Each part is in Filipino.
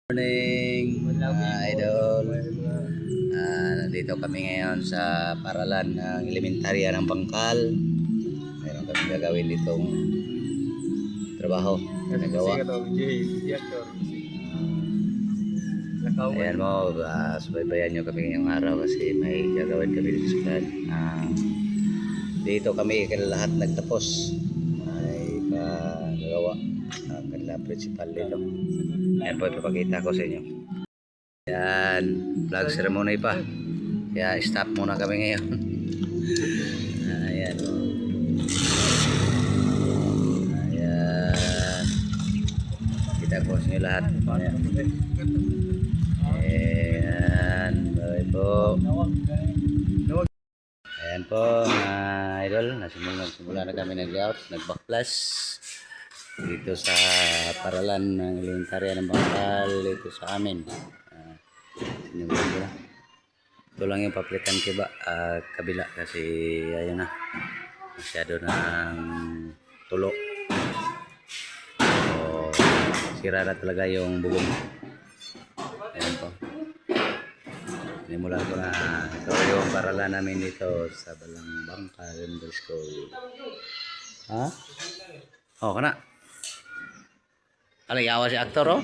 Morning mga idol. Nandito kami ngayon sa paralan ng elementarya ng Bangkal. Meron kami gagawin ditong trabaho nagawa. Ayan mo, subaybayan nyo kami ngayong araw kasi may gagawin kami dito sa plan. Dito kami lahat nagtapos. May gagawa ang kanilang principal dito. Ayan po, ipapakita ko sa inyo. Ayan, flag ceremony pa. Kaya stop muna kami ngayon. Ayan. Ayan. Kita ko sa inyo lahat. Ayan. Bye po. Ayan po mga idol. Nagsimula na kami nag-layout. Nag-backflash. Dito sa paralan ng elementarya ng Bangkal. Dito sa amin. Ito lang yung paplikan kabila kasi ayun na masyado ng tulo, so sira na talaga yung bubong. Ayan po, sinimulan ko na ito yung paralan namin dito sa Bangkal Middle School. Kana yawa si aktor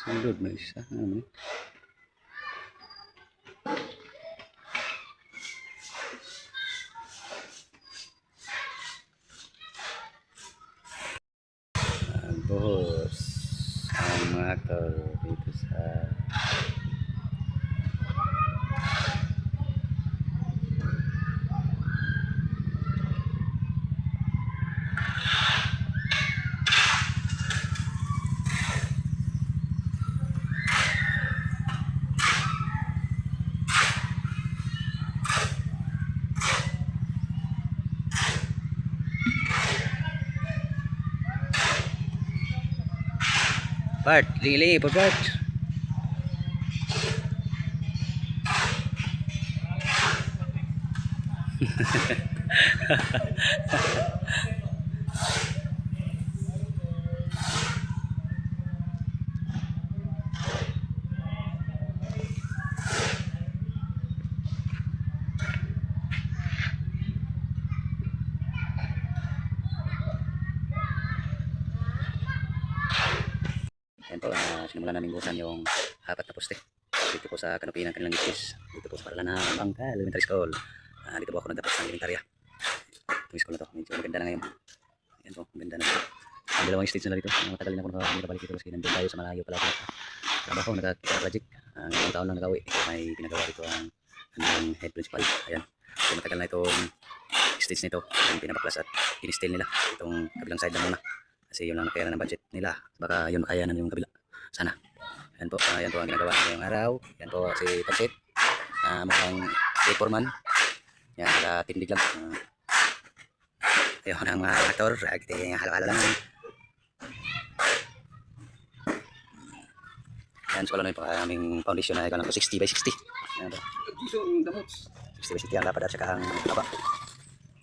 sundod na isa. Buhos ang mga aktor dito sa Bart, lingi-lingi po Bart. Ayan po, sinimulan namin busan yung apat na poste dito po sa kanopi ng kanilang ipis. Dito po sa paralan ng Bangkal Elementary School. Dito po ako nagtapos ng elementarya. Itong school na to, medyo maganda na ngayon. Ayan po, maganda na. Ang dalawang stage na dito. Matagal na ako nakabalik dito kasi nandun tayo sa malayo pala ako. Trabaho, nagka-project. Ang ilang taon lang nagawi. May pinagawa dito ang head principal. Ayan. So matagal na itong stage nito. Ang pinapaklas at in-install nila. Itong kabilang side na muna. Kasi yun lang nakaya ng budget nila. Baka yun makayanan yung kabila. Sana. Yan po ang ginagawa ngayong araw. Yan po si Pansit. Mukhang foreman. Yan, nakatindig lang. Ayun ang mga aktor. Halo-halo lang. Yan, so alam po aming foundation na ikaw lang po 60 by 60. Yan po. 60 by 60 ang lapad at saka ang haba.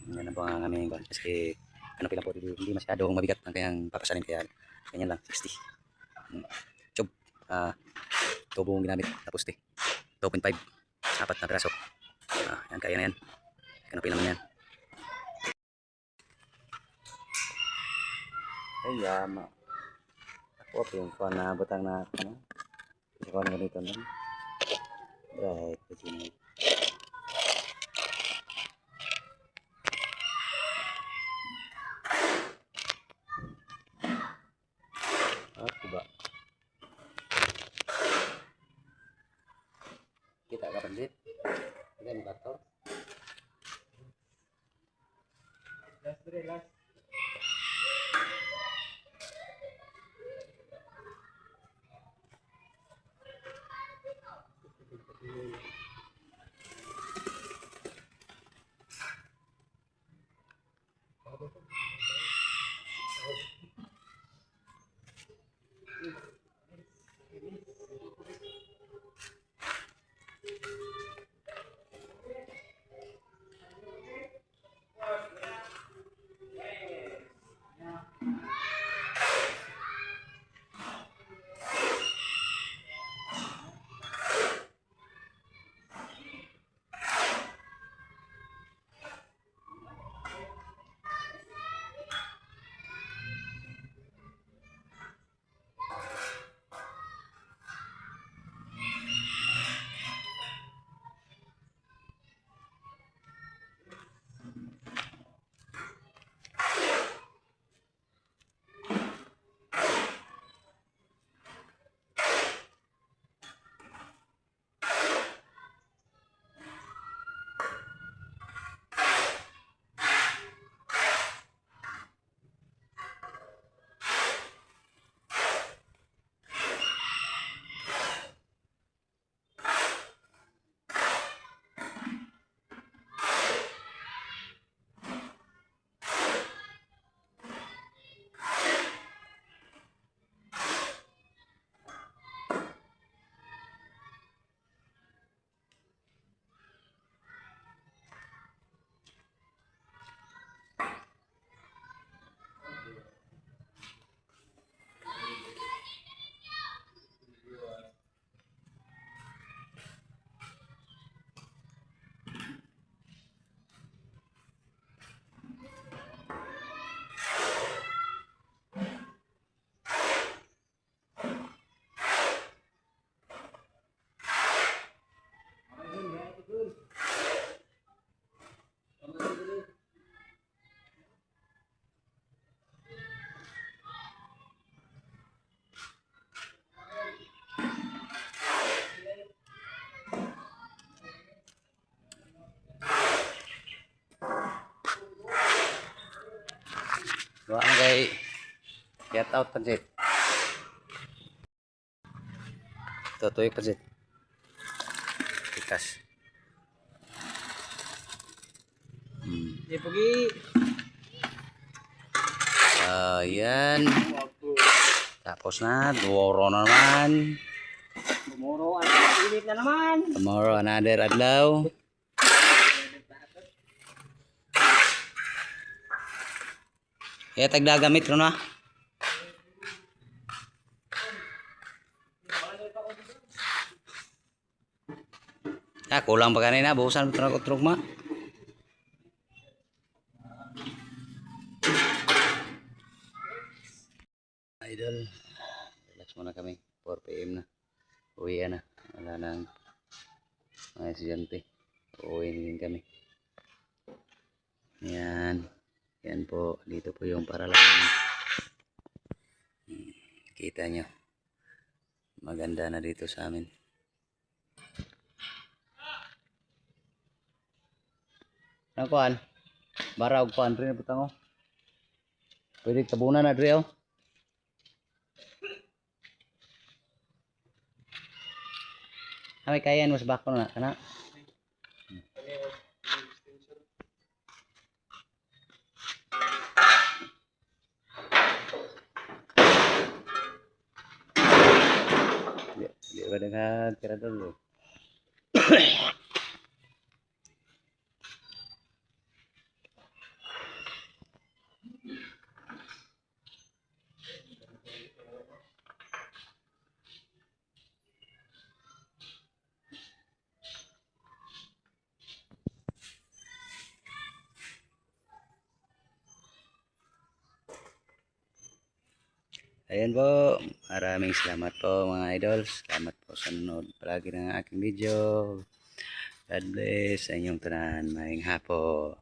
Yan po ang aming kasi ano pala po, hindi masyadong mabigat ang kayang papasanin, kaya ganyan lang 60. Tube tubo ginamit tapos 2.5 apat na piraso. Yan, kaya na yan, kanapin naman yan. Ay yama ako yung pa na butang na ano ikaw na ganito lang right kasi ako ba kita ka pandit kita mo kato last Gawa mo kay get out pansit. Ito, tuyok pansit. Tikas. Di pagi. Ayan. Tapos na, duworo na naman. Tomorrow, init na naman. Tomorrow, another adlaw. Kaya tagdagamit ro na. Kulang pa kanina, buhusan mo ito truk ma. Idol, relax muna kami. 4 PM na. Uwi na. Wala nang mga estudyante. Uwi din kami. Yan. Yan po. Dito po yung paralan. Kita nyo. Maganda na dito sa amin. Ano kuhan? Barag kuhan rin na putang o. Pwede tabunan na rin o. Kami kaya mas bako na kana. Di ba dengan kira dulu. Ayan po, maraming salamat po mga idol. Salamat po sa nanonood palagi ng aking video. God bless sa inyong tanan. Maayong hapon.